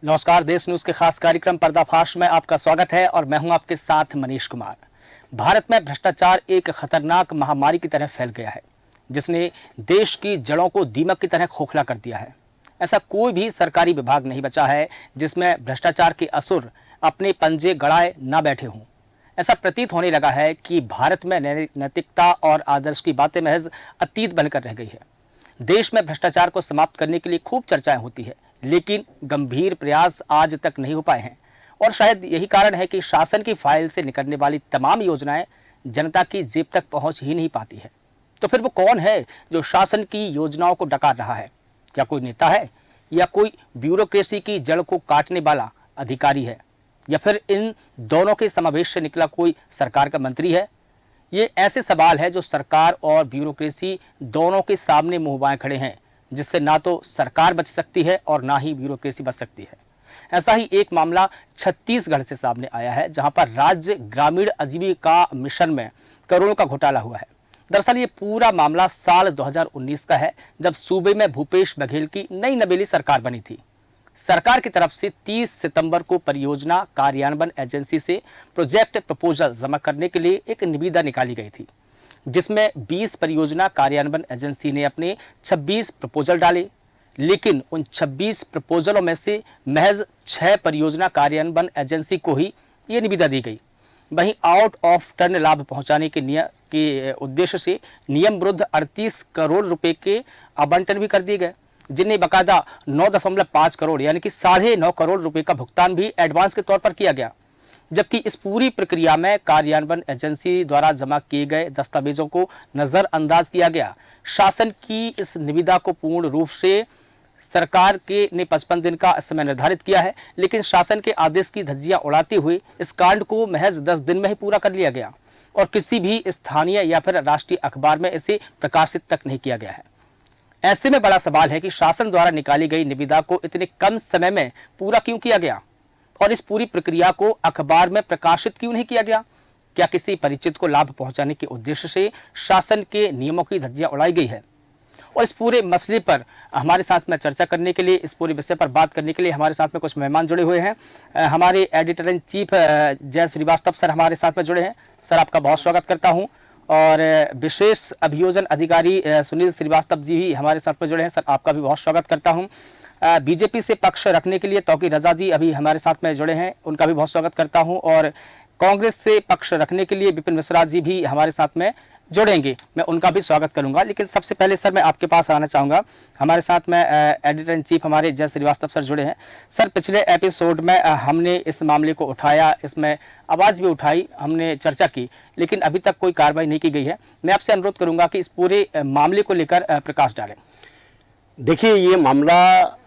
नमस्कार। देश न्यूज के खास कार्यक्रम पर्दाफाश में आपका स्वागत है और मैं हूं आपके साथ मनीष कुमार। भारत में भ्रष्टाचार एक खतरनाक महामारी की तरह फैल गया है, जिसने देश की जड़ों को दीमक की तरह खोखला कर दिया है। ऐसा कोई भी सरकारी विभाग नहीं बचा है जिसमें भ्रष्टाचार के असुर अपने पंजे गड़ाए ना बैठे हों। ऐसा प्रतीत होने लगा है कि भारत में नैतिकता और आदर्श की बातें महज अतीत बनकर रह गई है। देश में भ्रष्टाचार को समाप्त करने के लिए खूब चर्चाएं होती है, लेकिन गंभीर प्रयास आज तक नहीं हो पाए हैं। और शायद यही कारण है कि शासन की फाइल से निकलने वाली तमाम योजनाएं जनता की जेब तक पहुंच ही नहीं पाती है। तो फिर वो कौन है जो शासन की योजनाओं को डकार रहा है? क्या कोई नेता है, या कोई ब्यूरोक्रेसी की जड़ को काटने वाला अधिकारी है, या फिर इन दोनों के समावेश से निकला कोई सरकार का मंत्री है? ये ऐसे सवाल है जो सरकार और ब्यूरोक्रेसी दोनों के सामने मुंह बाएं खड़े हैं, जिससे ना तो सरकार बच सकती है और ना ही ब्यूरोक्रेसी बच सकती है। ऐसा ही एक मामला छत्तीसगढ़ से सामने आया है, जहां पर राज्य ग्रामीण आजीविका मिशन में करोड़ों का घोटाला हुआ है। दरअसल ये पूरा मामला साल 2019 का है, जब सूबे में भूपेश बघेल की नई नवेली सरकार बनी थी। सरकार की तरफ से 30 सितंबर को परियोजना कार्यान्वयन एजेंसी से प्रोजेक्ट प्रपोजल जमा करने के लिए एक निविदा निकाली गई थी, जिसमें 20 परियोजना कार्यान्वयन एजेंसी ने अपने 26 प्रपोजल डाले। लेकिन उन 26 प्रपोजलों में से महज 6 परियोजना कार्यान्वयन एजेंसी को ही ये निविदा दी गई। वहीं आउट ऑफ टर्न लाभ पहुंचाने के उद्देश्य से नियम विरुद्ध 38 करोड़ रुपए के आवंटन भी कर दिए गए, जिन्हें बकायदा 9.5 करोड़ यानी कि 9.5 करोड़ रुपए का भुगतान भी एडवांस के तौर पर किया गया। जबकि इस पूरी प्रक्रिया में कार्यान्वयन एजेंसी द्वारा जमा किए गए दस्तावेजों को नजरअंदाज किया गया। शासन की इस निविदा को पूर्ण रूप से सरकार के ने 55 दिन का समय निर्धारित किया है, लेकिन शासन के आदेश की धज्जियां उड़ाते हुए इस कांड को महज 10 दिन में ही पूरा कर लिया गया और किसी भी स्थानीय या फिर राष्ट्रीय अखबार में इसे प्रकाशित तक नहीं किया गया है। ऐसे में बड़ा सवाल है कि शासन द्वारा निकाली गई निविदा को इतने कम समय में पूरा क्यों किया गया और इस पूरी प्रक्रिया को अखबार में प्रकाशित क्यों नहीं किया गया? क्या किसी परिचित को लाभ पहुंचाने के उद्देश्य से शासन के नियमों की धज्जियां उड़ाई गई है? और इस पूरे मसले पर हमारे साथ में चर्चा करने के लिए, इस पूरे विषय पर बात करने के लिए हमारे साथ में कुछ मेहमान जुड़े हुए हैं। हमारे एडिटर इन चीफ जय श्रीवास्तव सर हमारे साथ में जुड़े हैं। सर, आपका बहुत स्वागत करता हूं। और विशेष अभियोजन अधिकारी सुनील श्रीवास्तव जी भी हमारे साथ में जुड़े हैं। सर, आपका भी बहुत स्वागत करता हूं। बीजेपी से पक्ष रखने के लिए तौकीर रजा जी अभी हमारे साथ में जुड़े हैं, उनका भी बहुत स्वागत करता हूं। और कांग्रेस से पक्ष रखने के लिए विपिन मिश्रा जी भी हमारे साथ में जुड़ेंगे, मैं उनका भी स्वागत करूंगा। लेकिन सबसे पहले सर मैं आपके पास आना चाहूँगा। हमारे साथ में एडिटर इन चीफ हमारे जय श्रीवास्तव सर जुड़े हैं। सर, पिछले एपिसोड में हमने इस मामले को उठाया, इसमें आवाज़ भी उठाई, हमने चर्चा की, लेकिन अभी तक कोई कार्रवाई नहीं की गई है। मैं आपसे अनुरोध करूंगा कि इस पूरे मामले को लेकर प्रकाश डालें। देखिए, ये मामला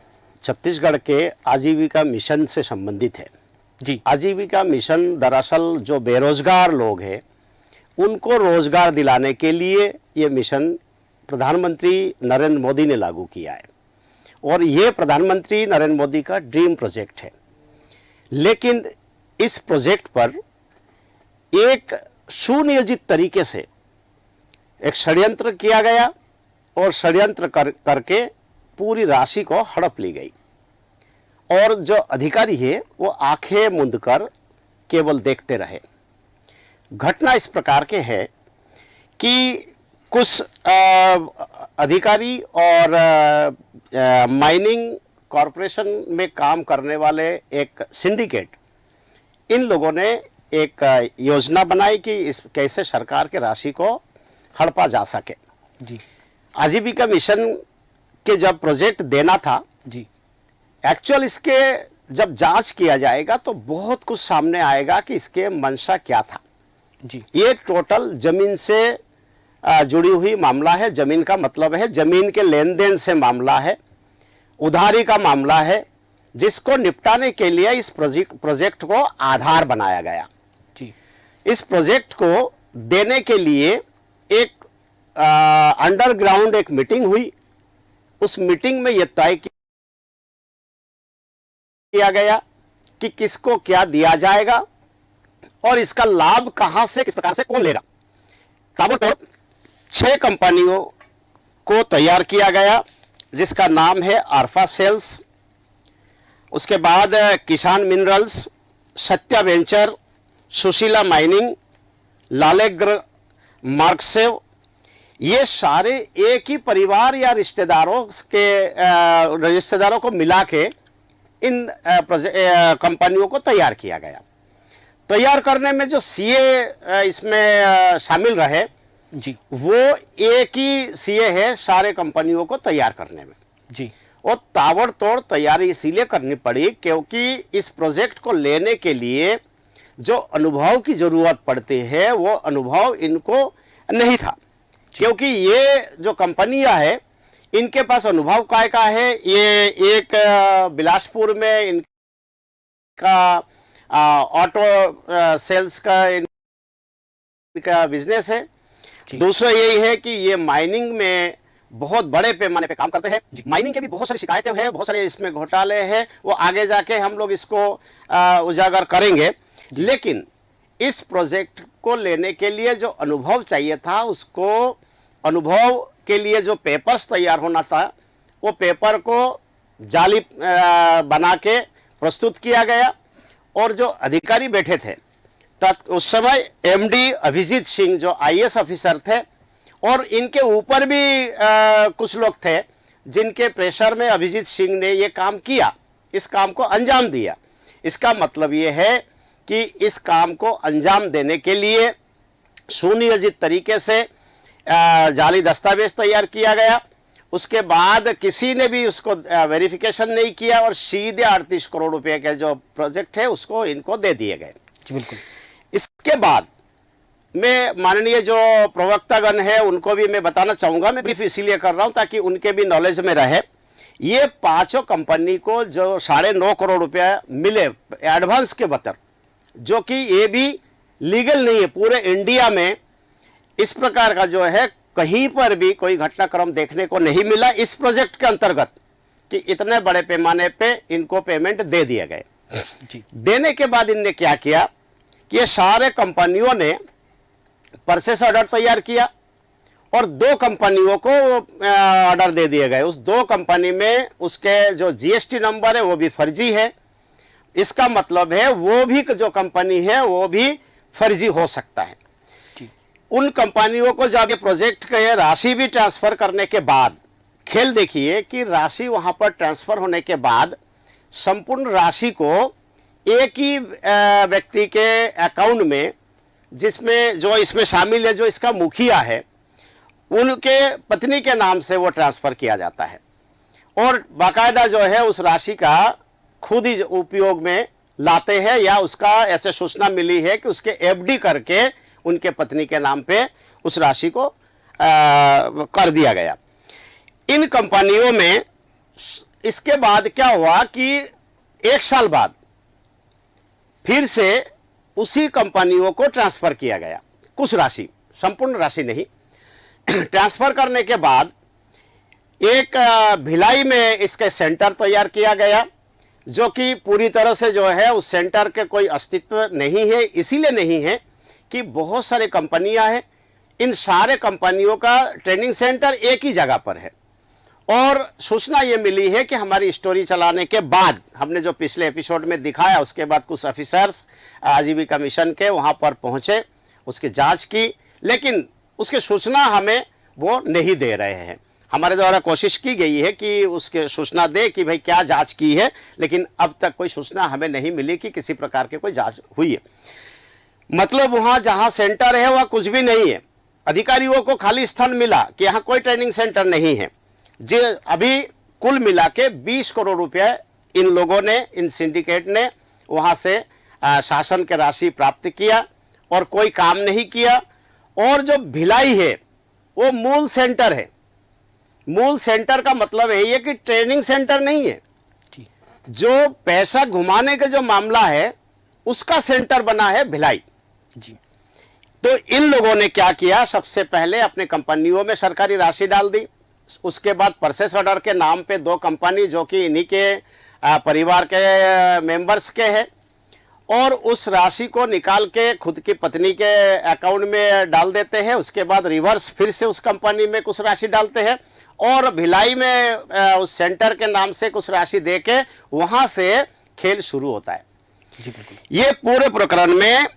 छत्तीसगढ़ के आजीविका मिशन से संबंधित है जी। आजीविका मिशन दरअसल जो बेरोजगार लोग हैं उनको रोजगार दिलाने के लिए ये मिशन प्रधानमंत्री नरेंद्र मोदी ने लागू किया है और ये प्रधानमंत्री नरेंद्र मोदी का ड्रीम प्रोजेक्ट है। लेकिन इस प्रोजेक्ट पर एक सुनियोजित तरीके से एक षड्यंत्र किया गया और षड्यंत्र करके पूरी राशि को हड़प ली गई और जो अधिकारी है वो आंखें मूंद कर केवल देखते रहे। घटना इस प्रकार के है कि कुछ अधिकारी और माइनिंग कॉरपोरेशन में काम करने वाले एक सिंडिकेट, इन लोगों ने एक योजना बनाई कि इस कैसे सरकार के राशि को हड़पा जा सके जी। आजीविका मिशन के जब प्रोजेक्ट देना था जी, एक्चुअल इसके जब जांच किया जाएगा तो बहुत कुछ सामने आएगा कि इसके मंशा क्या था जी। ये टोटल जमीन से जुड़ी हुई मामला है। जमीन का मतलब है जमीन के लेन देन से मामला है, उधारी का मामला है, जिसको निपटाने के लिए इस प्रोजेक्ट को आधार बनाया गया जी। इस प्रोजेक्ट को देने के लिए एक अंडरग्राउंड एक मीटिंग हुई। उस मीटिंग में यह तय किया गया कि किसको क्या दिया जाएगा और इसका लाभ कहां से किस प्रकार से कौन लेगा। ताबड़तोड़ 6 कंपनियों को तैयार किया गया जिसका नाम है आर्फा सेल्स उसके बाद Kisan minerals, Satya venture, Sushila mining, लालेग्र, मार्कसेव, ये सारे एक ही परिवार या रिश्तेदारों को मिला के इन कंपनियों को तैयार किया गया। तैयार करने में जो सीए इसमें शामिल रहे जी, वो एक ही सीए है सारे कंपनियों को तैयार करने में जी, और ताबड़तोड़ तैयारी इसीलिए करनी पड़ी क्योंकि इस प्रोजेक्ट को लेने के लिए जो अनुभव की जरूरत पड़ती है वो अनुभव इनको नहीं था, क्योंकि ये जो कंपनियां है इनके पास अनुभव काय का है। ये एक बिलासपुर में इनका ऑटो सेल्स का इनका बिजनेस है। दूसरा यही है कि ये माइनिंग में बहुत बड़े पैमाने पे काम करते हैं। माइनिंग के भी बहुत सारी शिकायतें हैं, बहुत सारे इसमें घोटाले हैं, वो आगे जाके हम लोग इसको उजागर करेंगे। लेकिन इस प्रोजेक्ट को लेने के लिए जो अनुभव चाहिए था, उसको अनुभव के लिए जो पेपर्स तैयार होना था वो पेपर को जाली बना के प्रस्तुत किया गया। और जो अधिकारी बैठे थे उस समय एमडी अभिजीत सिंह जो आईएएस ऑफिसर थे, और इनके ऊपर भी कुछ लोग थे जिनके प्रेशर में अभिजीत सिंह ने ये काम किया, इस काम को अंजाम दिया। इसका मतलब ये है कि इस काम को अंजाम देने के लिए सुनियोजित तरीके से जाली दस्तावेज तैयार किया गया। उसके बाद किसी ने भी उसको वेरिफिकेशन नहीं किया और सीधे 38 करोड़ रुपए के जो प्रोजेक्ट है उसको इनको दे दिए गए। बिल्कुल। इसके बाद मैं माननीय जो प्रवक्तागण है उनको भी मैं बताना चाहूँगा, मैं ब्रीफ इसीलिए कर रहा हूँ ताकि उनके भी नॉलेज में रहे। ये पांचों कंपनी को जो 9.5 करोड़ रुपया मिले एडवांस के बतर, जो कि ये भी लीगल नहीं है, पूरे इंडिया में इस प्रकार का जो है कहीं पर भी कोई घटनाक्रम देखने को नहीं मिला इस प्रोजेक्ट के अंतर्गत कि इतने बड़े पैमाने पे इनको पेमेंट दे दिए गए। देने के बाद इनने क्या किया कि ये सारे कंपनियों ने परचेस ऑर्डर तैयार किया और 2 कंपनियों को ऑर्डर दे दिए गए। उस 2 कंपनी में उसके जो जीएसटी नंबर है वो भी फर्जी है। इसका मतलब है वो भी जो कंपनी है वो भी फर्जी हो सकता है। उन कंपनियों को जब ये प्रोजेक्ट के राशि भी ट्रांसफर करने के बाद, खेल देखिए कि राशि वहां पर ट्रांसफर होने के बाद संपूर्ण राशि को एक ही व्यक्ति के अकाउंट में, जिसमें जो इसमें शामिल है, जो इसका मुखिया है, उनके पत्नी के नाम से वो ट्रांसफर किया जाता है और बाकायदा जो है उस राशि का खुद ही उपयोग में लाते हैं, या उसका ऐसे सूचना मिली है कि उसके एफडी करके उनके पत्नी के नाम पे उस राशि को कर दिया गया। इन कंपनियों में इसके बाद क्या हुआ कि 1 साल बाद फिर से उसी कंपनियों को ट्रांसफर किया गया, कुछ राशि, संपूर्ण राशि नहीं। ट्रांसफर करने के बाद एक भिलाई में इसके सेंटर तैयार किया गया, जो कि पूरी तरह से जो है उस सेंटर के कोई अस्तित्व नहीं है। इसीलिए नहीं है कि बहुत सारे कंपनियां हैं, इन सारे कंपनियों का ट्रेनिंग सेंटर एक ही जगह पर है। और सूचना ये मिली है कि हमारी स्टोरी चलाने के बाद, हमने जो पिछले एपिसोड में दिखाया, उसके बाद कुछ ऑफिसर्स आजीविका मिशन के वहां पर पहुंचे, उसकी जांच की, लेकिन उसकी सूचना हमें वो नहीं दे रहे हैं। हमारे द्वारा कोशिश की गई है कि उसके सूचना दे कि भाई क्या जांच की है, लेकिन अब तक कोई सूचना हमें नहीं मिली कि किसी प्रकार की कोई जांच हुई है। मतलब वहां जहां सेंटर है वह कुछ भी नहीं है। अधिकारियों को खाली स्थान मिला कि यहाँ कोई ट्रेनिंग सेंटर नहीं है। जो अभी कुल मिला के 20 करोड़ रुपए इन लोगों ने, इन सिंडिकेट ने वहां से शासन के राशि प्राप्त किया और कोई काम नहीं किया। और जो भिलाई है वो मूल सेंटर है। मूल सेंटर का मतलब है कि ट्रेनिंग सेंटर नहीं है, जो पैसा घुमाने का जो मामला है उसका सेंटर बना है भिलाई जी। तो इन लोगों ने क्या किया, सबसे पहले अपने कंपनियों में सरकारी राशि डाल दी। उसके बाद परचेस ऑर्डर के नाम पे 2 कंपनी जो कि इन्हीं के परिवार के मेंबर्स के हैं, और उस राशि को निकाल के खुद की पत्नी के अकाउंट में डाल देते हैं। उसके बाद रिवर्स फिर से उस कंपनी में कुछ राशि डालते हैं और भिलाई में उस सेंटर के नाम से कुछ राशि देके वहां से खेल शुरू होता है। जी बिल्कुल। ये पूरे प्रकरण में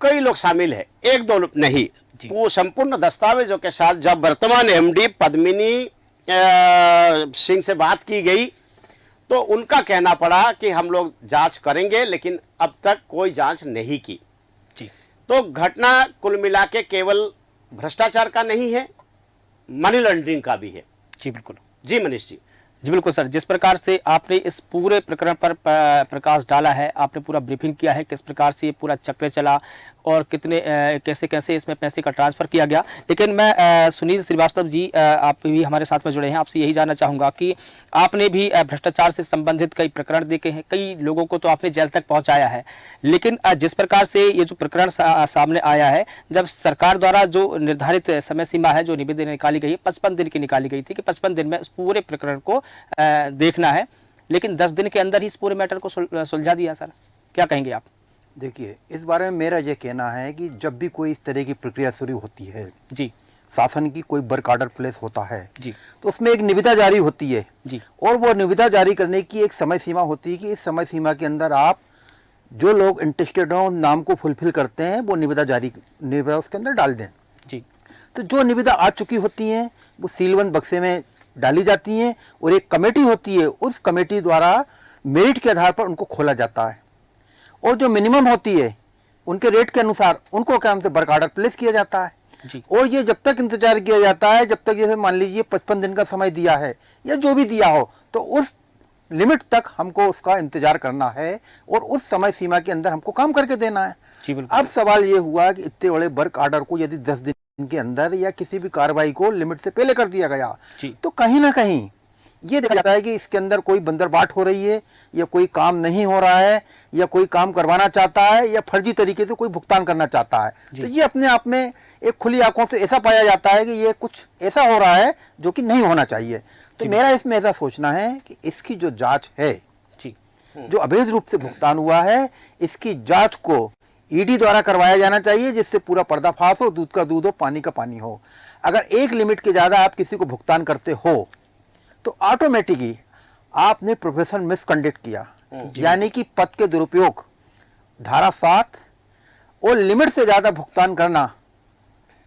कई लोग शामिल है, एक दो लोग नहीं। वो संपूर्ण दस्तावेजों के साथ जब वर्तमान एमडी पद्मिनी सिंह से बात की गई तो उनका कहना पड़ा कि हम लोग जांच करेंगे, लेकिन अब तक कोई जांच नहीं की। जी। तो घटना कुल मिला के केवल भ्रष्टाचार का नहीं है, मनी लॉन्ड्रिंग का भी है। जी बिल्कुल। जी मनीष जी। जी बिल्कुल सर, जिस प्रकार से आपने इस पूरे प्रकरण पर प्रकाश डाला है, आपने पूरा ब्रीफिंग किया है किस प्रकार से ये पूरा चक्र चला और कितने कैसे कैसे इसमें पैसे का ट्रांसफ़र किया गया। लेकिन मैं सुनील श्रीवास्तव जी, आप भी हमारे साथ में जुड़े हैं, आपसे यही जानना चाहूँगा कि आपने भी भ्रष्टाचार से संबंधित कई प्रकरण देखे हैं, कई लोगों को तो आपने जेल तक पहुँचाया है। लेकिन जिस प्रकार से ये जो प्रकरण सामने आया है, जब सरकार द्वारा जो निर्धारित समय सीमा है, जो निविदा निकाली गई है 55 दिन की निकाली गई थी कि 55 दिन में इस पूरे प्रकरण को देखना है, लेकिन 10 दिन के अंदर ही इस पूरे मैटर को सुलझा दिया। सर क्या कहेंगे आप? देखिए, इस बारे में मेरा ये कहना है कि जब भी कोई इस तरह की प्रक्रिया शुरू होती है, जी, शासन की कोई वर्क ऑर्डर प्लेस होता है जी, तो उसमें एक निविदा जारी होती है जी, और वो निविदा जारी करने की एक समय सीमा होती है कि इस समय सीमा के अंदर आप जो लोग इंटरेस्टेड हों नाम को फुलफिल करते हैं वो निविदा उसके अंदर डाल दें। जी। तो जो निविदा आ चुकी होती हैं वो सीलबंद बक्से में डाली जाती हैं और एक कमेटी होती है, उस कमेटी द्वारा मेरिट के आधार पर उनको खोला जाता है और जो मिनिमम होती है उनके रेट के अनुसार उनको क्या हमसे वर्क ऑर्डर प्लेस किया जाता है। जी। और ये जब तक इंतजार किया जाता है, जब तक जैसे मान लीजिए 55 दिन का समय दिया है या जो भी दिया हो, तो उस लिमिट तक हमको उसका इंतजार करना है और उस समय सीमा के अंदर हमको काम करके देना है। जी बिल्कुल। अब सवाल ये हुआ कि इतने बड़े वर्क ऑर्डर को यदि 10 दिन के अंदर या किसी भी कार्रवाई को लिमिट से पहले कर दिया गया, तो कहीं ना कहीं ये देखा जाता है कि इसके अंदर कोई बंदरबाट हो रही है या कोई काम नहीं हो रहा है या कोई काम करवाना चाहता है या फर्जी तरीके से कोई भुगतान करना चाहता है। तो ये अपने आप में एक खुली आंखों से ऐसा पाया जाता है कि ये कुछ ऐसा हो रहा है जो कि नहीं होना चाहिए। तो मेरा इसमें ऐसा सोचना है कि इसकी जो जांच है, जो अवैध रूप से भुगतान हुआ है, इसकी जांच को ईडी द्वारा करवाया जाना चाहिए, जिससे पूरा पर्दाफाश हो, दूध का दूध हो, पानी का पानी हो। अगर एक लिमिट के ज्यादा आप किसी को भुगतान करते हो तो ऑटोमेटिकली आपने प्रोफेशन मिसकंडक्ट किया, यानी कि पद के दुरुपयोग, धारा 7 और लिमिट से ज्यादा भुगतान करना,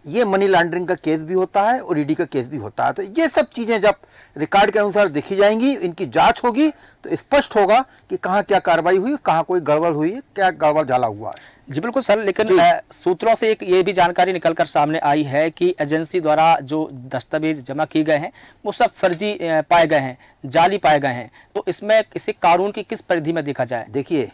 ये मनी लॉन्ड्रिंग का केस भी होता है और ईडी का केस भी होता है। तो ये सब चीजें जब रिकॉर्ड के अनुसार देखी जाएंगी, इनकी जांच होगी, तो स्पष्ट होगा कि कहाँ क्या कार्रवाई हुई, कहाँ कोई गड़बड़ हुई है, क्या गड़बड़ झाला हुआ है। जी बिल्कुल सर, लेकिन सूत्रों से एक ये भी जानकारी निकलकर सामने आई है कि एजेंसी द्वारा जो दस्तावेज जमा किए गए हैं वो सब फर्जी पाए गए हैं, जाली पाए गए हैं। तो इसमें किसी कानून की किस परिधि में देखा जाए? देखिए,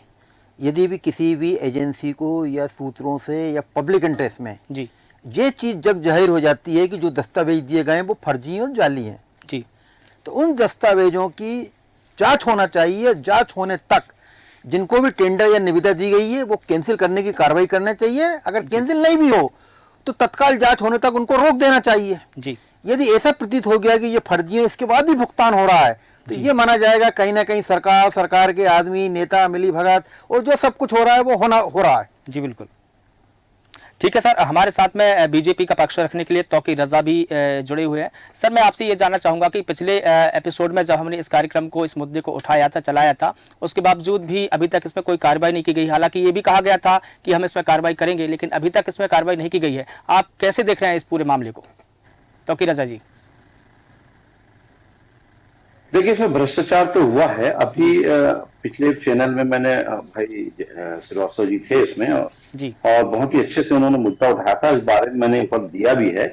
यदि भी किसी भी एजेंसी को या सूत्रों से या पब्लिक इंटरेस्ट में जी ये चीज जब जाहिर हो जाती है कि जो दस्तावेज दिए गए हैं वो फर्जी और जाली हैं, जी, तो उन दस्तावेजों की जांच होना चाहिए। जांच होने तक जिनको भी टेंडर या निविदा दी गई है वो कैंसिल करने की कार्रवाई करना चाहिए। अगर कैंसिल नहीं भी हो तो तत्काल जांच होने तक उनको रोक देना चाहिए। जी। यदि ऐसा प्रतीत हो गया कि ये फर्जी है, इसके बाद भी भुगतान हो रहा है, तो ये माना जाएगा कहीं ना कहीं सरकार के आदमी, नेता, मिली भगत और जो सब कुछ हो रहा है वो हो रहा है। जी बिल्कुल। ठीक है सर, हमारे साथ में बीजेपी का पक्ष रखने के लिए तौकीर रजा भी जुड़े हुए हैं। सर मैं आपसे ये जानना चाहूँगा कि पिछले एपिसोड में जब हमने इस कार्यक्रम को, इस मुद्दे को उठाया था, चलाया था, उसके बावजूद भी अभी तक इसमें कोई कार्रवाई नहीं की गई। हालांकि ये भी कहा गया था कि हम इसमें कार्रवाई करेंगे, लेकिन अभी तक इसमें कार्रवाई नहीं की गई है। आप कैसे देख रहे हैं इस पूरे मामले को, तौकीर रजा जी? देखिए, इसमें भ्रष्टाचार तो हुआ है। अभी पिछले चैनल में मैंने भाई श्रीवास्तव जी थे इसमें और बहुत ही अच्छे से उन्होंने मुद्दा उठाया था, इस बारे में मैंने ऊपर दिया भी है।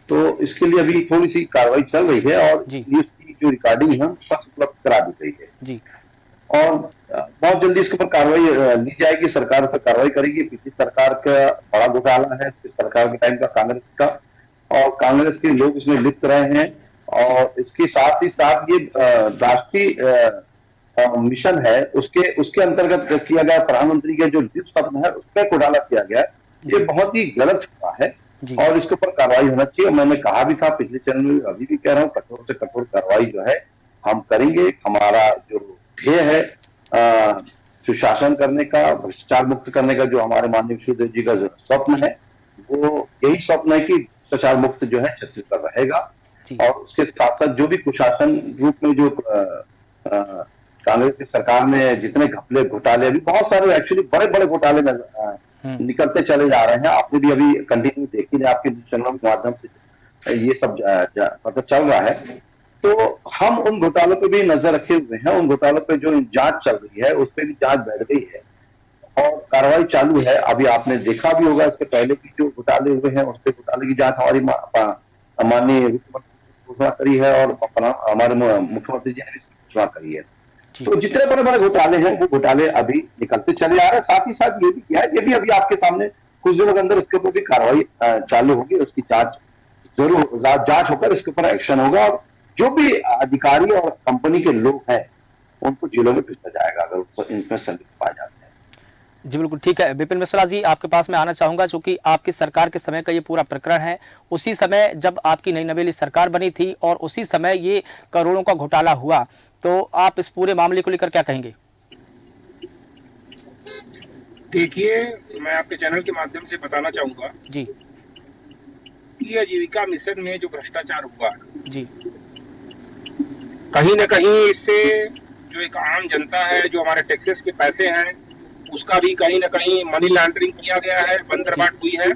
तो इसके लिए अभी थोड़ी सी कार्रवाई चल रही है और इसकी जो रिकॉर्डिंग है सब उपलब्ध करा दी गई है जी। और बहुत जल्दी इसके ऊपर कार्रवाई ली जाएगी, सरकार पर कार्रवाई करेगी। पिछली सरकार का बड़ा घोटाला है, पिछली सरकार के टाइम का कांग्रेस का, और कांग्रेस के लोग इसमें लिप्त रहे हैं। और इसके साथ ही साथ ये राष्ट्रीय मिशन है, उसके अंतर्गत किया गया प्रधानमंत्री के जो द्वीप स्वप्न है उस पर घोटाला किया गया। ये बहुत ही गलत हुआ है और इसके ऊपर कार्रवाई होना चाहिए। मैंने कहा भी था पिछले चैनल में, अभी भी कह रहा हूँ, कठोर से कठोर कार्रवाई जो है हम करेंगे। हमारा जो ध्येय है सुशासन करने का, भ्रष्टाचार मुक्त करने का, जो हमारे माननीय विश्वदेव जी का जो स्वप्न है, वो यही स्वप्न है कि भ्रष्टाचार मुक्त जो है छत्तीसगढ़ रहेगा। और उसके साथ साथ जो भी कुशासन रूप में जो कांग्रेस की सरकार में जितने घपले घोटाले, अभी बहुत सारे एक्चुअली बड़े बड़े घोटाले में निकलते चले जा रहे हैं। आपने भी अभी कंटिन्यू देखी है, आपके चैनलों के माध्यम से ये सब पता चल रहा है। तो हम उन घोटालों पे भी नजर रखे हुए हैं, उन घोटालों पे जो जांच चल रही है उस पर भी जांच बैठ गई है और कार्रवाई चालू है। अभी आपने देखा भी होगा, इसके पहले की जो घोटाले हुए हैं उस पर घोटाले की जांच हमारी माननीय वित्त मंत्री घोषणा करी है और हमारे मुख्यमंत्री जी ने इसकी घोषणा करी है। तो जितने बड़े बड़े घोटाले हैं वो घोटाले अभी निकलते चले आ रहे हैं। साथ ही साथ ये भी किया है, ये भी अभी आपके सामने कुछ दिनों के अंदर इसके ऊपर भी कार्रवाई चालू होगी, उसकी जांच जरूर जांच होकर इसके ऊपर एक्शन होगा और जो भी अधिकारी और कंपनी के लोग हैं उनको जेलों में भेजा जाएगा अगर इनमें संलिप्त पाए जाते हैं। जी बिल्कुल ठीक है। विपिन मिश्रा जी, आपके पास मैं आना चाहूंगा, क्योंकि आपकी सरकार के समय का ये पूरा प्रकरण है। उसी समय जब आपकी नई नवेली सरकार बनी थी और उसी समय ये करोड़ों का घोटाला हुआ, तो आप इस पूरे मामले को लेकर क्या कहेंगे? देखिए, मैं आपके चैनल के माध्यम से बताना चाहूंगा जी कि आजीविका मिशन में जो भ्रष्टाचार हुआ जी, कहीं ना कहीं इससे जो एक आम जनता है, जो हमारे टैक्सेस के पैसे हैं, उसका भी कहीं ना कहीं मनी लॉन्ड्रिंग किया गया है, बंदरबाट हुई है।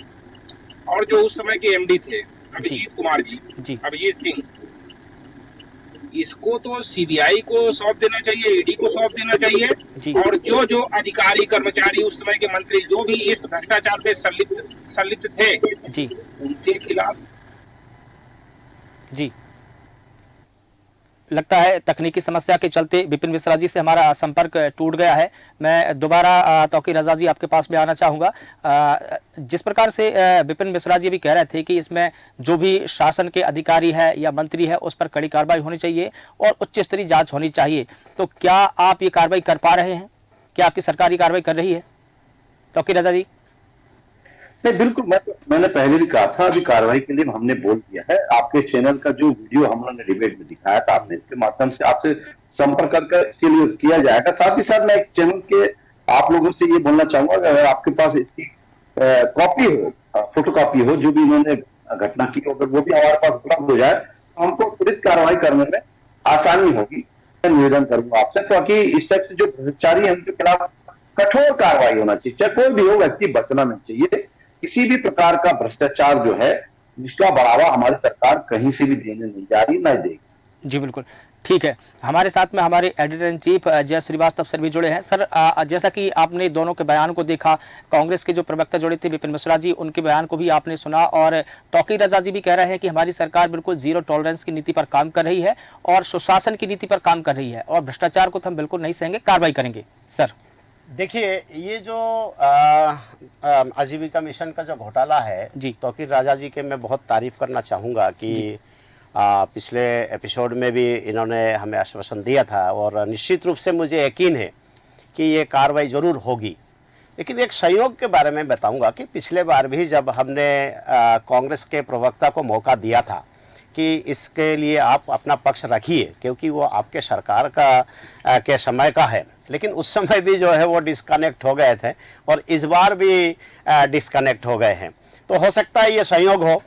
और जो उस समय के एमडी थे अभिजीत कुमार जी, अभिजीत सिंह, इसको तो सीबीआई को सौंप देना चाहिए, ईडी को सौंप देना चाहिए। और जो जो अधिकारी कर्मचारी उस समय के मंत्री जो भी इस भ्रष्टाचार पे संलिप्त थे जी, उनके खिलाफ। जी लगता है तकनीकी समस्या के चलते विपिन मिश्रा जी से हमारा संपर्क टूट गया है। मैं दोबारा तौकीर रजा जी आपके पास में आना चाहूँगा। जिस प्रकार से विपिन मिश्रा जी भी कह रहे थे कि इसमें जो भी शासन के अधिकारी है या मंत्री है उस पर कड़ी कार्रवाई होनी चाहिए और उच्च स्तरीय जांच होनी चाहिए, तो क्या आप ये कार्रवाई कर पा रहे हैं? क्या आपकी सरकार ये कार्रवाई कर रही है? तौकीर रजा जी। नहीं, बिल्कुल, मैंने पहले भी कहा था, अभी कार्रवाई के लिए हमने बोल दिया है। आपके चैनल का जो वीडियो हम लोगों ने डिबेट में दिखाया था, आपने इसके माध्यम से आपसे संपर्क कर इसके लिए किया जाएगा। साथ ही साथ मैं एक चैनल के आप लोगों से ये बोलना चाहूंगा कि अगर आपके पास इसकी कॉपी हो, फोटो कॉपी हो, जो भी इन्होंने घटना की, अगर वो भी हमारे पास उपलब्ध हो जाए तो हमको त्वरित कार्रवाई करने में आसानी होगी। मैं निवेदन करूंगा आपसे, क्योंकि इस तरह से जो भ्रष्टाचारी है उनके खिलाफ कठोर कार्रवाई होना चाहिए। चाहे कोई भी हो, व्यक्ति बचना नहीं चाहिए। किसी भी प्रकार का भ्रष्टाचार जो है, जिसका बढ़ावा हमारी सरकार कहीं से भी देने नहीं जा रही, नहीं देगी। जी बिल्कुल ठीक है। हमारे साथ में हमारे एडिटर इन चीफ जय श्रीवास्तव सर भी जुड़े हैं। सर, जैसा कि आपने दोनों के बयान को देखा, कांग्रेस के जो प्रवक्ता जुड़े थे विपिन मिश्रा जी, उनके बयान को भी आपने सुना और तौकीर रजा जी भी कह रहे हैं कि हमारी सरकार बिल्कुल जीरो टॉलरेंस की नीति पर काम कर रही है और सुशासन की नीति पर काम कर रही है और भ्रष्टाचार को तो हम बिल्कुल नहीं सहेंगे, कार्रवाई करेंगे। सर देखिए, ये जो आजीविका मिशन का जो घोटाला है, तौकीर राजा जी के मैं बहुत तारीफ करना चाहूँगा कि पिछले एपिसोड में भी इन्होंने हमें आश्वासन दिया था और निश्चित रूप से मुझे यकीन है कि ये कार्रवाई ज़रूर होगी। लेकिन एक संयोग के बारे में बताऊंगा कि पिछले बार भी जब हमने कांग्रेस के प्रवक्ता को मौका दिया था कि इसके लिए आप अपना पक्ष रखिए, क्योंकि वो आपके सरकार का के समय का है, लेकिन उस समय भी जो है वो डिस्कनेक्ट हो गए थे और इस बार भी डिस्कनेक्ट हो गए हैं। तो हो सकता है ये संयोग हो,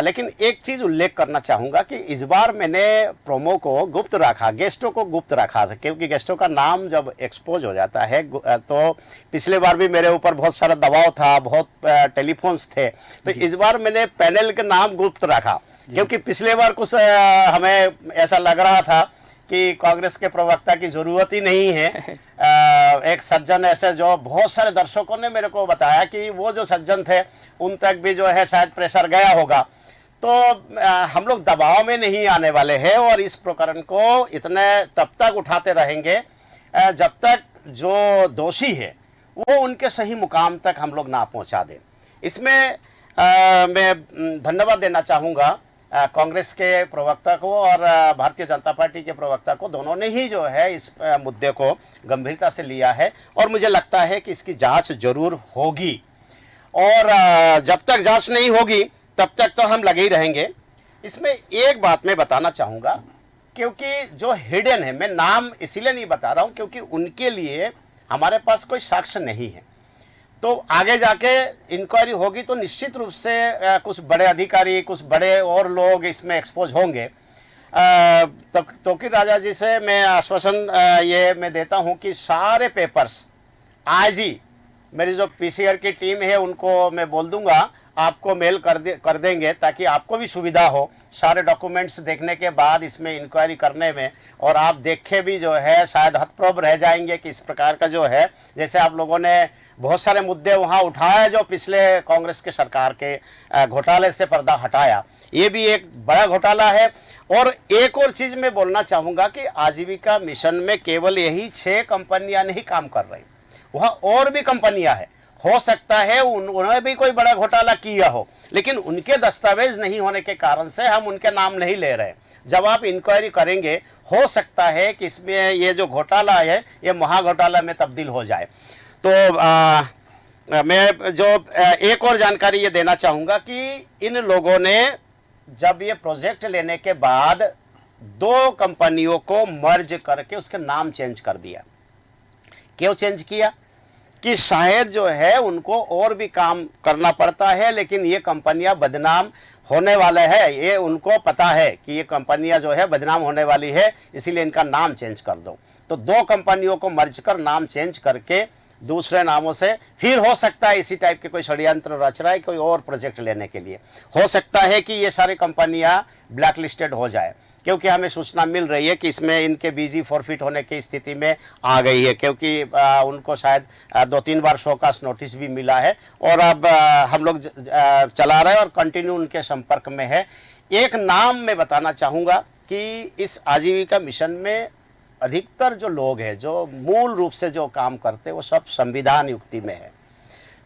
लेकिन एक चीज़ उल्लेख करना चाहूँगा कि इस बार मैंने प्रोमो को गुप्त रखा, गेस्टों को गुप्त रखा था, क्योंकि गेस्टों का नाम जब एक्सपोज हो जाता है तो पिछले बार भी मेरे ऊपर बहुत सारा दबाव था, बहुत टेलीफोन्स थे, तो इस बार मैंने पैनल का नाम गुप्त रखा, क्योंकि पिछले बार कुछ हमें ऐसा लग रहा था कि कांग्रेस के प्रवक्ता की ज़रूरत ही नहीं है। एक सज्जन ऐसे, जो बहुत सारे दर्शकों ने मेरे को बताया कि वो जो सज्जन थे उन तक भी जो है शायद प्रेशर गया होगा। तो हम लोग दबाव में नहीं आने वाले हैं और इस प्रकरण को इतने तब तक उठाते रहेंगे जब तक जो दोषी है वो उनके सही मुकाम तक हम लोग ना पहुंचा दें। इसमें मैं धन्यवाद देना चाहूँगा कांग्रेस के प्रवक्ता को और भारतीय जनता पार्टी के प्रवक्ता को, दोनों ने ही जो है इस मुद्दे को गंभीरता से लिया है और मुझे लगता है कि इसकी जांच जरूर होगी और जब तक जांच नहीं होगी तब तक तो हम लगे ही रहेंगे। इसमें एक बात मैं बताना चाहूँगा, क्योंकि जो हिडन है, मैं नाम इसीलिए नहीं बता रहा हूँ क्योंकि उनके लिए हमारे पास कोई साक्ष्य नहीं है। तो आगे जाके इंक्वायरी होगी तो निश्चित रूप से कुछ बड़े अधिकारी, कुछ बड़े और लोग इसमें एक्सपोज होंगे। तोकीर राजा जी से मैं आश्वासन ये मैं देता हूं कि सारे पेपर्स आज ही मेरी जो पीसीआर की टीम है उनको मैं बोल दूंगा, आपको मेल कर देंगे, ताकि आपको भी सुविधा हो सारे डॉक्यूमेंट्स देखने के बाद इसमें इंक्वायरी करने में। और आप देखे भी जो है शायद हतप्रभ रह जाएंगे कि इस प्रकार का जो है, जैसे आप लोगों ने बहुत सारे मुद्दे वहाँ उठाए जो पिछले कांग्रेस के सरकार के घोटाले से पर्दा हटाया, ये भी एक बड़ा घोटाला है। और एक और चीज़ मैं बोलना चाहूँगा कि आजीविका मिशन में केवल यही 6 कंपनियाँ नहीं काम कर रही, वहाँ और भी कंपनियाँ हैं। हो सकता है उन्होंने भी कोई बड़ा घोटाला किया हो, लेकिन उनके दस्तावेज नहीं होने के कारण से हम उनके नाम नहीं ले रहे। जब आप इंक्वायरी करेंगे हो सकता है कि इसमें ये जो घोटाला है ये महाघोटाला में तब्दील हो जाए। तो मैं जो एक और जानकारी ये देना चाहूँगा कि इन लोगों ने जब ये प्रोजेक्ट लेने के बाद 2 कंपनियों को मर्ज करके उसके नाम चेंज कर दिया। क्यों चेंज किया? कि शायद जो है उनको और भी काम करना पड़ता है, लेकिन ये कंपनियां बदनाम होने वाले हैं, ये उनको पता है कि ये कंपनियां जो है बदनाम होने वाली है, इसीलिए इनका नाम चेंज कर दो। तो 2 कंपनियों को मर्ज कर नाम चेंज करके दूसरे नामों से, फिर हो सकता है इसी टाइप के कोई षड्यंत्र रच रहा है कोई और प्रोजेक्ट लेने के लिए। हो सकता है कि ये सारी कंपनियां ब्लैक लिस्टेड हो जाए, क्योंकि हमें सूचना मिल रही है कि इसमें इनके बीजी फॉरफिट होने की स्थिति में आ गई है, क्योंकि उनको शायद 2-3 बार शोकास नोटिस भी मिला है। और अब हम लोग चला रहे हैं और कंटिन्यू उनके संपर्क में है। एक नाम मैं बताना चाहूँगा कि इस आजीविका मिशन में अधिकतर जो लोग हैं, जो मूल रूप से जो काम करते हैं, वो सब संविधान युक्ति में है।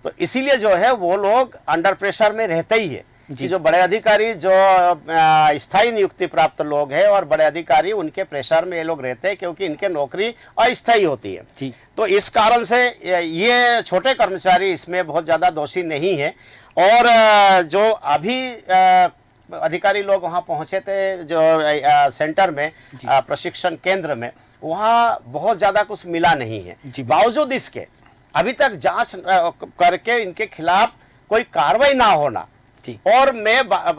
तो इसीलिए जो है वो लोग अंडर प्रेशर में रहते ही है कि जो बड़े अधिकारी, जो स्थायी नियुक्ति प्राप्त लोग हैं और बड़े अधिकारी, उनके प्रेशर में ये लोग रहते हैं, क्योंकि इनके नौकरी अस्थायी होती है जी। तो इस कारण से ये छोटे कर्मचारी इसमें बहुत ज़्यादा दोषी नहीं है। और जो अभी अधिकारी लोग वहाँ पहुँचे थे जो सेंटर में, प्रशिक्षण केंद्र में, वहाँ बहुत ज़्यादा कुछ मिला नहीं है। बावजूद इसके अभी तक जांच करके इनके खिलाफ कोई कार्रवाई ना होना, और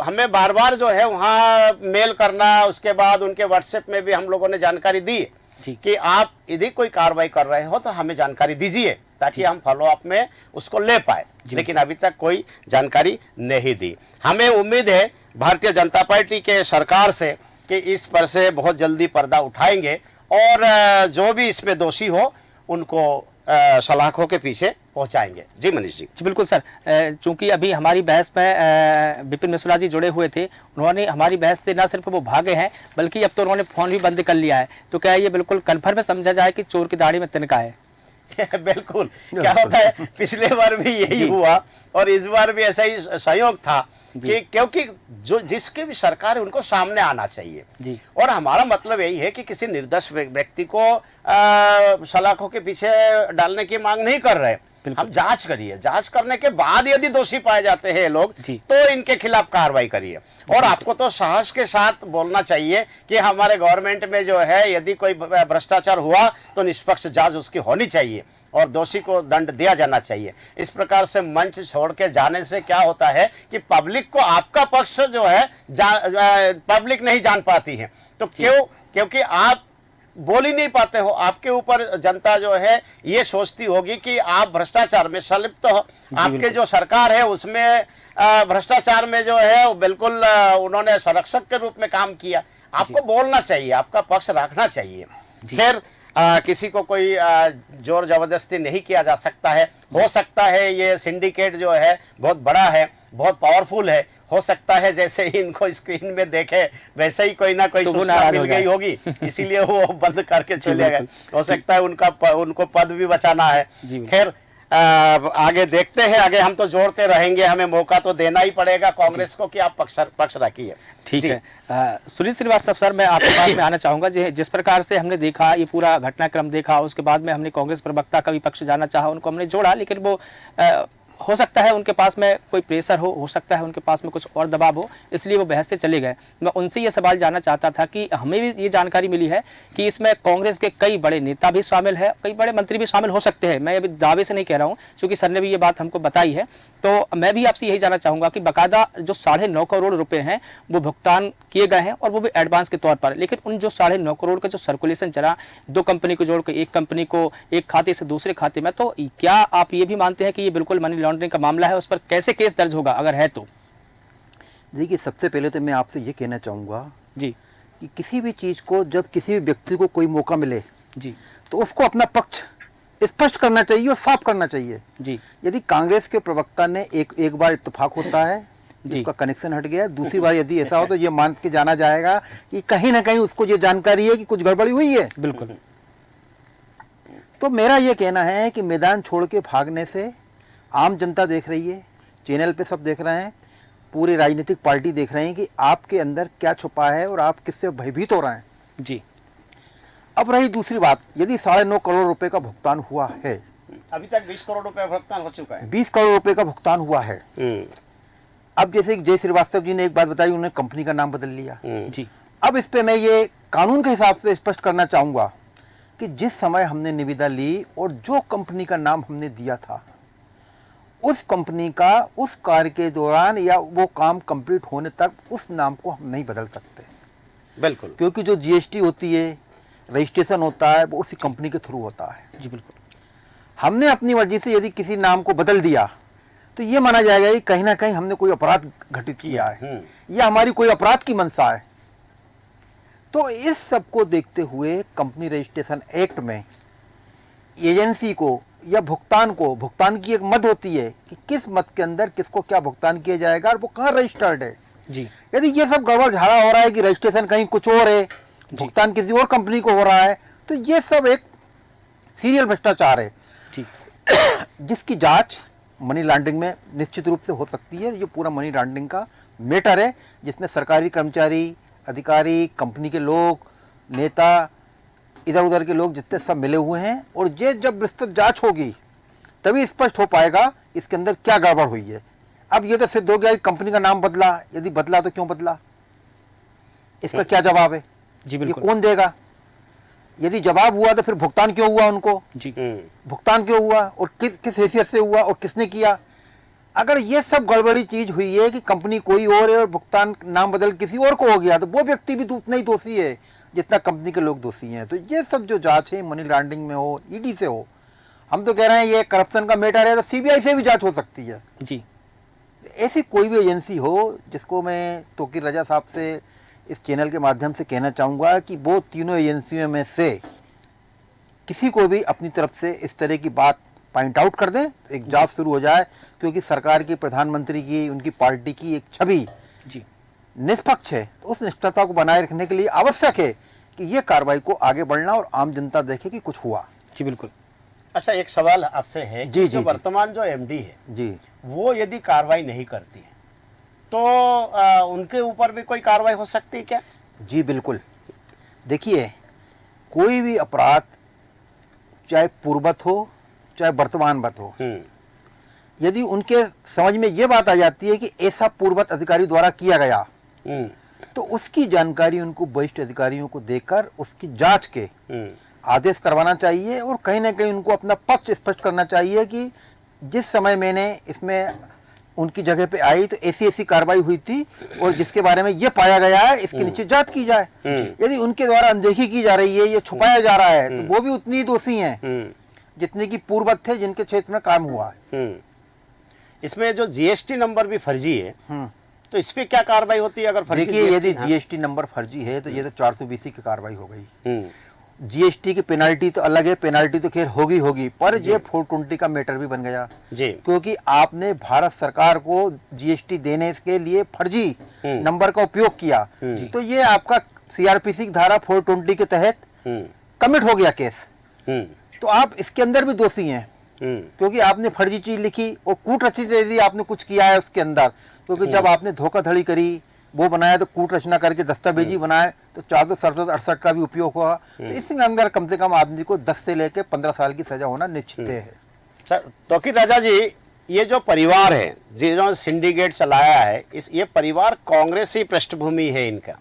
हमें बार बार जो है वहाँ मेल करना, उसके बाद उनके व्हाट्सएप में भी हम लोगों ने जानकारी दी कि आप यदि कोई कार्रवाई कर रहे हो तो हमें जानकारी दीजिए, ताकि हम फॉलोअप में उसको ले पाए। लेकिन अभी तक कोई जानकारी नहीं दी। हमें उम्मीद है भारतीय जनता पार्टी के सरकार से कि इस पर से बहुत जल्दी पर्दा उठाएंगे और जो भी इसमें दोषी हो उनको सलाखों के पीछे पहुंचाएंगे। जी मनीष जी। बिल्कुल सर, चूंकि अभी हमारी बहस में विपिन मिश्रा जी जुड़े हुए थे, उन्होंने हमारी बहस से न सिर्फ वो भागे हैं बल्कि अब तो उन्होंने फोन भी बंद कर लिया है। तो क्या ये बिल्कुल कन्फर्म समझा जाए कि चोर की दाढ़ी में तिनका है? बिल्कुल। क्या होता है, पिछले बार भी यही हुआ और इस बार भी ऐसा ही सहयोग था कि क्योंकि जो जिसके भी सरकार है उनको सामने आना चाहिए जी। और हमारा मतलब यही है कि किसी निर्दोष व्यक्ति को सलाखों के पीछे डालने की मांग नहीं कर रहे। हम जांच करिए, जांच करने के बाद यदि दोषी पाए जाते हैं लोग तो इनके खिलाफ कार्रवाई करिए। और आपको तो साहस के साथ बोलना चाहिए कि हमारे गवर्नमेंट में जो है यदि कोई भ्रष्टाचार हुआ तो निष्पक्ष जांच उसकी होनी चाहिए और दोषी को दंड दिया जाना चाहिए। इस प्रकार से मंच छोड़ के जाने से क्या होता है कि पब्लिक को आपका पक्ष जो है पब्लिक नहीं जान पाती है। तो क्योंकि आप बोल ही नहीं पाते हो, आपके ऊपर जनता जो है ये सोचती होगी कि आप भ्रष्टाचार में संलिप्त हो, आपके जो सरकार है उसमें भ्रष्टाचार में जो है बिल्कुल उन्होंने संरक्षक के रूप में काम किया। आपको बोलना चाहिए, आपका पक्ष रखना चाहिए। फिर किसी को कोई जोर जबरदस्ती नहीं किया जा सकता है। हो सकता है ये सिंडिकेट जो है बहुत बड़ा है, बहुत पावरफुल है। हो सकता है जैसे ही इनको स्क्रीन में देखे वैसे ही कोई ना कोई सूचना मिल गई होगी, इसीलिए वो बंद करके चले गए। हो सकता है उनको पद भी बचाना है। खैर आगे देखते हैं, आगे हम तो जोड़ते रहेंगे, हमें मौका तो देना ही पड़ेगा कांग्रेस को कि आप पक्ष रखिए। ठीक है। सुनील श्रीवास्तव सर, मैं आपके पास में आना चाहूंगा। जिस प्रकार से हमने देखा, ये पूरा घटनाक्रम देखा, उसके बाद में हमने कांग्रेस प्रवक्ता का भी पक्ष जाना चाहा, उनको हमने जोड़ा, लेकिन वो हो सकता है उनके पास में कोई प्रेशर हो सकता है उनके पास में कुछ और दबाव हो, इसलिए वो बहस से चले गए। मैं उनसे ये सवाल जानना चाहता था कि हमें भी ये जानकारी मिली है कि इसमें कांग्रेस के कई बड़े नेता भी शामिल है, कई बड़े मंत्री भी शामिल हो सकते हैं। मैं अभी दावे से नहीं कह रहा हूँ, क्योंकि सर ने भी ये बात हमको बताई है। तो मैं भी आपसे यही जानना चाहूँगा कि बाकायदा जो 9.5 करोड़ रुपए हैं वो भुगतान किए गए हैं, और वो भी एडवांस के तौर पर। लेकिन उन जो 9.5 करोड़ का जो सर्कुलेशन चला, 2 कंपनी को जोड़ के एक कंपनी को एक खाते से दूसरे खाते में, तो क्या आप ये भी मानते हैं कि ये बिल्कुल मनी लॉन्ड्रिंग का मामला है? उस पर कैसे केस दर्ज होगा अगर है तो? देखिए, सबसे पहले तो मैं आपसे ये कहना चाहूँगा जी कि किसी भी चीज़ को, जब किसी भी व्यक्ति को कोई मौका मिले जी तो उसको अपना पक्ष स्पष्ट करना चाहिए और साफ करना चाहिए। जी यदि कांग्रेस के प्रवक्ता ने एक बार इत्तेफाक होता है, जिसका कनेक्शन हट गया, दूसरी बार यदि ऐसा हो तो ये मान के जाना जाएगा कि कहीं ना कहीं उसको ये जानकारी है कि कुछ गड़बड़ी हुई है। बिल्कुल। तो मेरा ये कहना है कि मैदान छोड़ के भागने से आम जनता देख रही है, चैनल पे सब देख रहे हैं, पूरी राजनीतिक पार्टी देख रहे हैं कि आपके अंदर क्या छुपा है और आप किससे भयभीत हो रहे हैं। जी। अब रही दूसरी बात, यदि 9.5 करोड़ रुपए का भुगतान हुआ है, अभी तक 20 करोड़ रुपए भुगतान हो चुका है। 20 करोड़ रुपए का भुगतान हुआ है। अब जैसे जय श्रीवास्तव जी ने एक बात बताई, उन्होंने कंपनी का नाम बदल लिया। जी। अब इस पे मैं ये कानून के हिसाब से स्पष्ट करना चाहूंगा कि जिस समय हमने निविदा ली और जो कंपनी का नाम हमने दिया था, उस कंपनी का उस कार्य के दौरान या वो काम कंप्लीट होने तक उस नाम को हम नहीं बदल सकते। बिल्कुल। क्योंकि जो जीएसटी होती है, रजिस्ट्रेशन होता है, वो उसी कंपनी के थ्रू होता है। जी बिल्कुल। हमने अपनी मर्जी से यदि किसी नाम को बदल दिया तो ये माना जाएगा कि कहीं ना कहीं हमने कोई अपराध घटित किया है या हमारी कोई अपराध की मंशा है। तो इस सब को देखते हुए कंपनी रजिस्ट्रेशन एक्ट में एजेंसी को या भुगतान की एक मद होती है कि किस मद के अंदर किसको क्या भुगतान किया जाएगा और वो कहाँ रजिस्टर्ड है। जी। यदि ये सब गड़बड़ झाड़ा हो रहा है कि रजिस्ट्रेशन कहीं कुछ और है, भुगतान किसी और कंपनी को हो रहा है, तो ये सब एक सीरियल भ्रष्टाचार है जी। जिसकी जांच मनी लॉन्ड्रिंग में निश्चित रूप से हो सकती है। ये पूरा मनी लॉन्ड्रिंग का मैटर है जिसमें सरकारी कर्मचारी, अधिकारी, कंपनी के लोग, नेता, इधर उधर के लोग जितने सब मिले हुए हैं, और ये जब विस्तृत जांच होगी तभी स्पष्ट हो पाएगा इसके अंदर क्या गड़बड़ हुई है। अब ये तो सिद्ध हो गया कि कंपनी का नाम बदला, यदि बदला तो क्यों बदला, इसका क्या जवाब है? जी ये बिल्कुल। कौन देगा? यदि जवाब हुआ तो फिर भुगतान क्यों हुआ उनको? जी। भुगतान क्यों हुआ और किस हैसियत से हुआ और किसने किया? अगर ये सब गड़बड़ी चीज हुई है कि कंपनी कोई और है और भुगतान नाम बदल किसी और को हो गया, तो वो व्यक्ति भी उतना ही दोषी है जितना कंपनी के लोग दोषी हैं। तो ये सब जो जांच है, मनी लॉन्ड्रिंग में हो, ईडी से हो, हम तो कह रहे हैं ये करप्शन का मैटर है तो सीबीआई से भी जांच हो सकती है। जी। ऐसी कोई भी एजेंसी हो जिसको मैं तौकीर रजा साहब से इस चैनल के माध्यम से कहना चाहूँगा कि वो तीनों एजेंसियों में से किसी को भी अपनी तरफ से इस तरह की बात पॉइंट आउट कर दें, तो एक जांच शुरू हो जाए। क्योंकि सरकार की, प्रधानमंत्री की, उनकी पार्टी की एक छवि जी निष्पक्ष है, तो उस निष्ठता को बनाए रखने के लिए आवश्यक है कि ये कार्रवाई को आगे बढ़ना और आम जनता देखे कि कुछ हुआ। जी बिल्कुल। अच्छा, एक सवाल आपसे है कि जी, जो जी, वर्तमान जो एमडी है जी, वो यदि कार्रवाई नहीं करती है तो उनके ऊपर भी कोई कार्रवाई हो सकती है क्या? जी बिल्कुल। देखिए, कोई भी अपराध चाहे पूर्वत हो चाहे वर्तमानवत हो, यदि उनके समझ में ये बात आ जाती है कि ऐसा पूर्वत अधिकारी द्वारा किया गया, तो उसकी जानकारी उनको वरिष्ठ अधिकारियों को देकर उसकी जांच के आदेश करवाना चाहिए और कहीं ना कहीं उनको अपना पक्ष स्पष्ट करना चाहिए कि जिस समय मैंने इसमें उनकी जगह पे आई तो ऐसी ऐसी कार्रवाई हुई थी और जिसके बारे में ये पाया गया है इसके नीचे जांच की जाए। यदि उनके द्वारा अनदेखी की जा रही है, ये छुपाया जा रहा है, तो वो भी उतनी ही दोषी हैं जितने की पूर्वत थे जिनके क्षेत्र में काम हुआ है। इसमें जो जीएसटी नंबर भी फर्जी है, तो इस पे क्या कार्रवाई होती है अगर फर्जी? देखिए, यदि जीएसटी नंबर फर्जी है तो ये तो 420 की कार्रवाई हो गई। जीएसटी की पेनाल्टी तो अलग है, पेनाल्टी तो खैर होगी, पर ये 420 का मैटर भी बन गया जी, क्योंकि आपने भारत सरकार को जीएसटी देने के लिए फर्जी नंबर का उपयोग किया, तो ये आपका सीआरपीसी की धारा 420 के तहत कमिट हो गया केस। तो आप इसके अंदर भी दोषी हैं क्योंकि आपने फर्जी चीज लिखी और कूट रचित यदि आपने कुछ किया है उसके अंदर, क्योंकि जब आपने धोखाधड़ी करी, वो बनाया तो कूट रचना करके दस्तावेजी बनाए तो 467-68 का भी उपयोग हुआ, तो इसके अंदर कम से कम आदमी को 10 से लेकर 15 साल की सजा होना निश्चित है। तौकीर राजा जी, ये जो परिवार है जिन्होंने सिंडिकेट चलाया है, ये परिवार कांग्रेसी पृष्ठभूमि है इनका।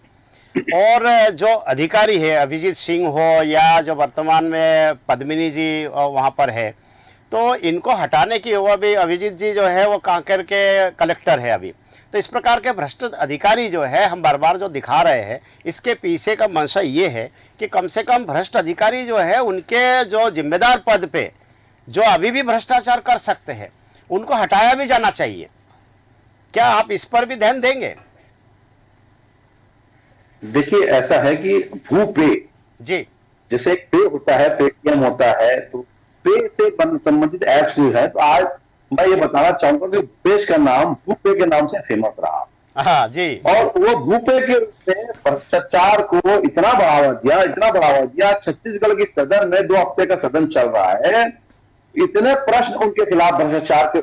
और जो अधिकारी है अभिजीत सिंह हो या जो वर्तमान में पद्मिनी जी वहाँ पर है, तो इनको हटाने की, वो भी अभिजीत जी जो है वो कांकेर के कलेक्टर है अभी। तो इस प्रकार के भ्रष्ट अधिकारी जो है हम बार बार जो दिखा रहे हैं, इसके पीछे का मंशा ये है कि कम से कम भ्रष्ट अधिकारी जो है उनके जो जिम्मेदार पद पे जो अभी भी भ्रष्टाचार कर सकते हैं उनको हटाया भी जाना चाहिए। क्या आप इस पर भी ध्यान देंगे? देखिए, ऐसा है कि भू पे जी, जैसे एक पे होता है, पेटीएम होता है, तो पे से संबंधित एप्स जो है, तो आज मैं ये बताना चाहूंगा कि भूपेश का नाम भूपे के नाम से फेमस रहा। हाँ जी। और वो भूपे के रूप में भ्रष्टाचार को इतना बढ़ावा दिया। छत्तीसगढ़ की सदन में 2 हफ्ते का सदन चल रहा है, इतने प्रश्न उनके खिलाफ भ्रष्टाचार के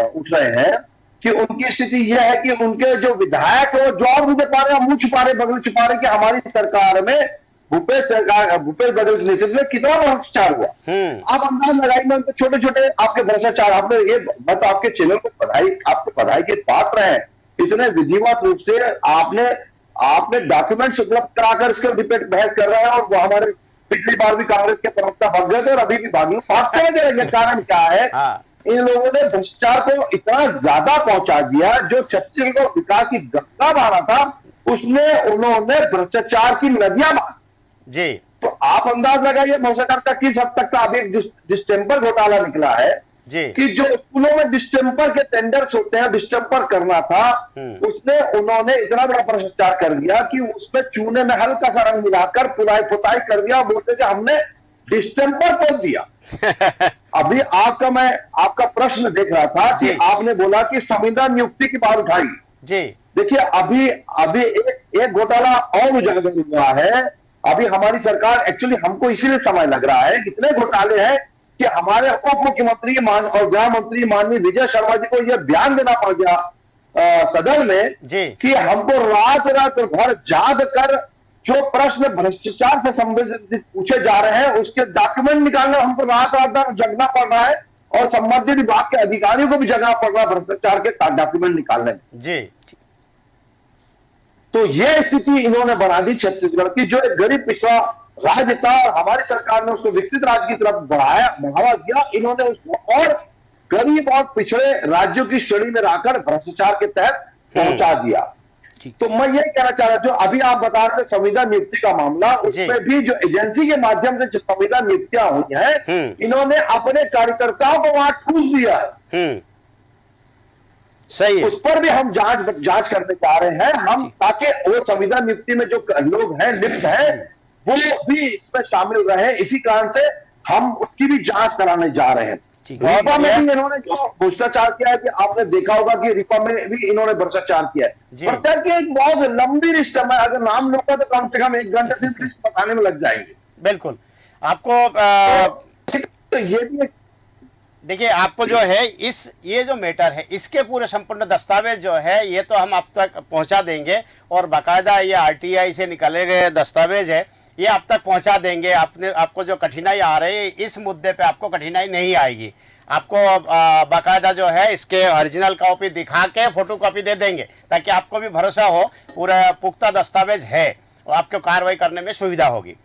उठ रहे हैं कि उनकी स्थिति यह है कि उनके जो विधायक है वो जवाब नहीं दे पा रहे, मुंह छुपा रहे, बगल छुपा रहे कि हमारी सरकार में भूपेश बघेल के नेतृत्व में कितना भ्रष्टाचार हुआ। आप अंदाज लगाइए, उनके छोटे छोटे आपके भ्रष्टाचार, आपने ये मत आपके चैनल को आपके बधाई के पात्र हैं, इतने विधिवत रूप से आपने डॉक्यूमेंट्स उपलब्ध कराकर इसके डिबेट बहस कर रहे हैं। और वो हमारे पिछली बार भी कांग्रेस के प्रवक्ता भाग गए थे और अभी भी भाग भागते दे रहे। कारण क्या है? इन लोगों ने भ्रष्टाचार को इतना ज्यादा पहुंचा दिया, जो छत्तीसगढ़ को विकास की गंगा बहा था उसमें उन्होंने भ्रष्टाचार की नदियां बहा जी। तो आप अंदाज लगाइए भ्रष्टाचार का किस हद तक का। अभी एक डिस्टेंपर घोटाला निकला है जी, कि जो स्कूलों में डिस्टेंपर के टेंडर्स होते हैं, डिस्टेंपर करना था, उसमें उन्होंने इतना बड़ा भ्रष्टाचार कर दिया कि उसमें चूने में हल्का सा रंग मिलाकर पुताई पुताई कर दिया, बोलते थे हमने डिस्टेंपर पोत दिया। अभी आपका प्रश्न देख रहा था कि आपने बोला कि संविदा नियुक्ति की बात उठाई जी। देखिए, अभी एक घोटाला और उजागर हुआ है। अभी हमारी सरकार, एक्चुअली हमको इसीलिए समय लग रहा है, इतने घोटाले हैं कि हमारे उप मुख्यमंत्री और गृह मंत्री माननीय विजय शर्मा जी को यह बयान देना पड़ गया सदन में कि हमको रात भर जाग कर जो प्रश्न भ्रष्टाचार से संबंधित पूछे जा रहे हैं उसके डॉक्यूमेंट निकालना हमको रात जगना पड़ रहा है, और संबंधित विभाग के अधिकारियों को भी जगना पड़ रहा है भ्रष्टाचार के डॉक्यूमेंट निकालने में जी। तो यह स्थिति इन्होंने बना दी छत्तीसगढ़ की, जो एक गरीब पिछड़ा राज्य था और हमारी सरकार ने उसको विकसित राज्य की तरफ बढ़ावा दिया। इन्होंने उसको और गरीब और पिछड़े राज्यों की श्रेणी में रखकर भ्रष्टाचार के तहत पहुंचा दिया। तो मैं यही कहना चाह रहा, जो अभी आप बता रहे संविदा नियुक्ति का मामला, उसमें भी जो एजेंसी के माध्यम से जो संविदा नियुक्तियां हुई हैं, इन्होंने अपने कार्यकर्ताओं को वहां ठूस दिया है। सही है। उस पर भी हम जांच करने जा रहे हैं हम, ताकि वो संविदा नियुक्ति में जो लोग हैं लिप्त हैं वो भी इसमें शामिल रहे। इसी कारण से हम उसकी भी जांच कराने जा रहे हैं। रिपा में भी इन्होंने जो भ्रष्टाचार किया है, कि आपने देखा होगा कि रिपा में भी इन्होंने भ्रष्टाचार किया है। भ्रष्टाचार की एक बहुत लंबी लिस्ट है, मैं अगर नाम लूंगा तो कम से कम 1 घंटे से लिस्ट बताने में लग जाएंगे। बिल्कुल। आपको तो ये भी देखिए, आपको जो है ये जो मैटर है इसके पूरे संपूर्ण दस्तावेज जो है ये तो हम आप तक पहुंचा देंगे, और बाकायदा ये आरटीआई से निकाले गए दस्तावेज है ये आप तक पहुंचा देंगे। आपको जो कठिनाई आ रही है इस मुद्दे पे आपको कठिनाई नहीं आएगी। आपको बाकायदा जो है इसके ओरिजिनल कॉपी दिखा के फोटो कॉपी दे देंगे, ताकि आपको भी भरोसा हो पूरा पुख्ता दस्तावेज है और आपको कार्रवाई करने में सुविधा होगी।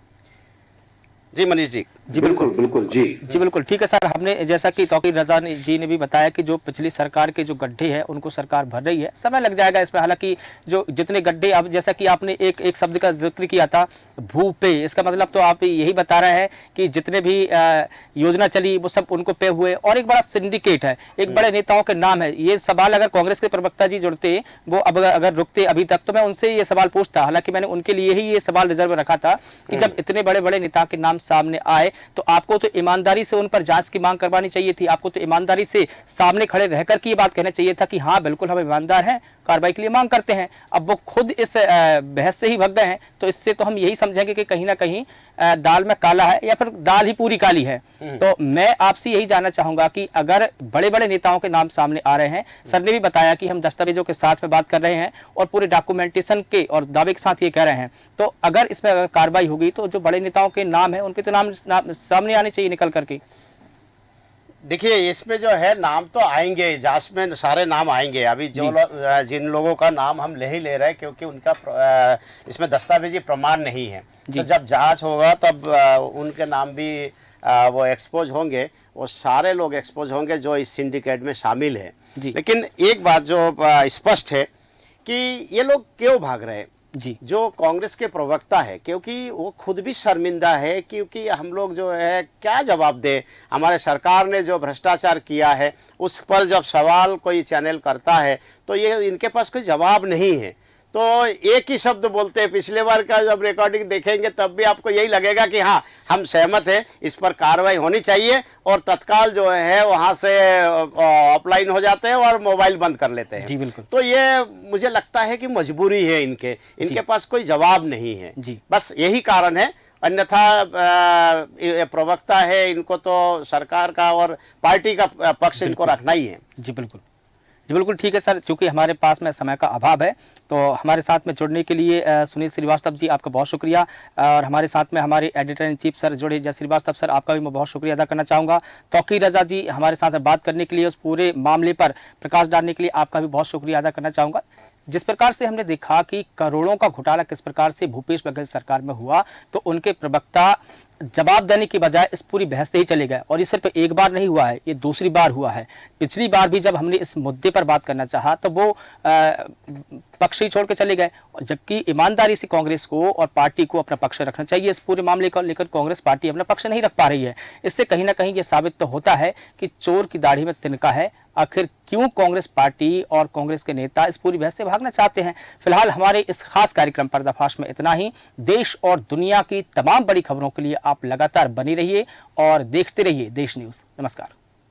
जी मनीष जी। जी बिल्कुल बिल्कुल ठीक है सर। हमने जैसा कि तौकीर रजा जी ने भी बताया कि जो पिछली सरकार के जो गड्ढे हैं उनको सरकार भर रही है, समय लग जाएगा इसमें। हालांकि जो जितने गड्ढे, अब जैसा कि आपने एक शब्द का जिक्र किया था भू पे, इसका मतलब तो आप यही बता रहे हैं कि जितने भी योजना चली वो सब उनको पे हुए, और एक बड़ा सिंडिकेट है, एक बड़े नेताओं के नाम है। ये सवाल अगर कांग्रेस के प्रवक्ता जी जुड़ते, वो अब अगर रुकते अभी तक, तो मैं उनसे ये सवाल पूछता। हालांकि मैंने उनके लिए ही ये सवाल रिजर्व रखा था कि जब इतने बड़े बड़े नेता के नाम सामने आए तो आपको तो ईमानदारी से उन पर जांच की मांग करवानी चाहिए थी। आपको तो ईमानदारी से सामने खड़े रहकर के ये बात कहना चाहिए था कि हाँ बिल्कुल हम ईमानदार हैं, कार्रवाई के लिए मांग करते हैं। अब वो खुद इस बहस से ही भग गए हैं, तो इससे तो हम यही समझेंगे कि कहीं ना कहीं दाल में काला है या फिर दाल ही पूरी काली है। तो मैं आपसे यही जानना चाहूंगा कि अगर बड़े बड़े नेताओं के नाम सामने आ रहे हैं, सर ने भी बताया कि हम दस्तावेजों के साथ में बात कर रहे हैं और पूरे डॉक्यूमेंटेशन के और दावे के साथ ये कह रहे हैं, तो अगर इसमें अगर कार्रवाई होगी तो जो बड़े नेताओं के नाम है उनके तो नाम सामने आने चाहिए निकल करके। देखिए, इसमें जो है नाम तो आएंगे, जांच में सारे नाम आएंगे। अभी जिन लोगों का नाम हम ले ही ले रहे हैं क्योंकि उनका इसमें दस्तावेजी प्रमाण नहीं है, तो जब जांच होगा तब उनके नाम भी वो एक्सपोज होंगे। वो सारे लोग एक्सपोज होंगे जो इस सिंडिकेट में शामिल है। लेकिन एक बात जो स्पष्ट है कि ये लोग क्यों भाग रहे हैं। जी, जो कांग्रेस के प्रवक्ता है, क्योंकि वो खुद भी शर्मिंदा है, क्योंकि हम लोग जो है क्या जवाब दे। हमारे सरकार ने जो भ्रष्टाचार किया है उस पर जब सवाल कोई चैनल करता है तो ये इनके पास कोई जवाब नहीं है। तो एक ही शब्द बोलते हैं। पिछले बार का जब रिकॉर्डिंग देखेंगे तब भी आपको यही लगेगा कि हाँ, हम सहमत हैं, इस पर कार्रवाई होनी चाहिए, और तत्काल जो है वहाँ से ऑफलाइन हो जाते हैं और मोबाइल बंद कर लेते हैं। जी बिल्कुल। तो ये मुझे लगता है कि मजबूरी है इनके पास कोई जवाब नहीं है। बस यही कारण है। अन्यथा प्रवक्ता है, इनको तो सरकार का और पार्टी का पक्ष इनको रखना ही है। जी बिल्कुल, जी बिल्कुल ठीक है सर। चूंकि हमारे पास में समय का अभाव है तो हमारे साथ में जुड़ने के लिए सुनील श्रीवास्तव जी, आपका बहुत शुक्रिया। और हमारे साथ में हमारे एडिटर इन चीफ सर जुड़े, जय श्रीवास्तव सर, आपका भी मैं बहुत शुक्रिया अदा करना चाहूँगा। तौकीर रजा जी, हमारे साथ बात करने के लिए, उस पूरे मामले पर प्रकाश डालने के लिए आपका भी बहुत शुक्रिया अदा करना चाहूँगा। जिस प्रकार से हमने देखा कि करोड़ों का घोटाला किस प्रकार से भूपेश बघेल सरकार में हुआ, तो उनके प्रवक्ता जवाब देने की बजाय इस पूरी बहस से ही चले गए। और ये सिर्फ एक बार नहीं हुआ है, ये दूसरी बार हुआ है। पिछली बार भी जब हमने इस मुद्दे पर बात करना चाहा तो वो पक्ष ही छोड़ के चले गए। और जबकि ईमानदारी से कांग्रेस को और पार्टी को अपना पक्ष रखना चाहिए इस पूरे मामले को लेकर, कांग्रेस पार्टी अपना पक्ष नहीं रख पा रही है। इससे कहीं ना कहीं ये साबित तो होता है कि चोर की दाढ़ी में तिनका है। आखिर क्यों कांग्रेस पार्टी और कांग्रेस के नेता इस पूरी बहस से भागना चाहते हैं। फिलहाल हमारे इस खास कार्यक्रम पर्दाफाश में इतना ही। देश और दुनिया की तमाम बड़ी खबरों के लिए आप लगातार बनी रहिए और देखते रहिए देश न्यूज़। नमस्कार।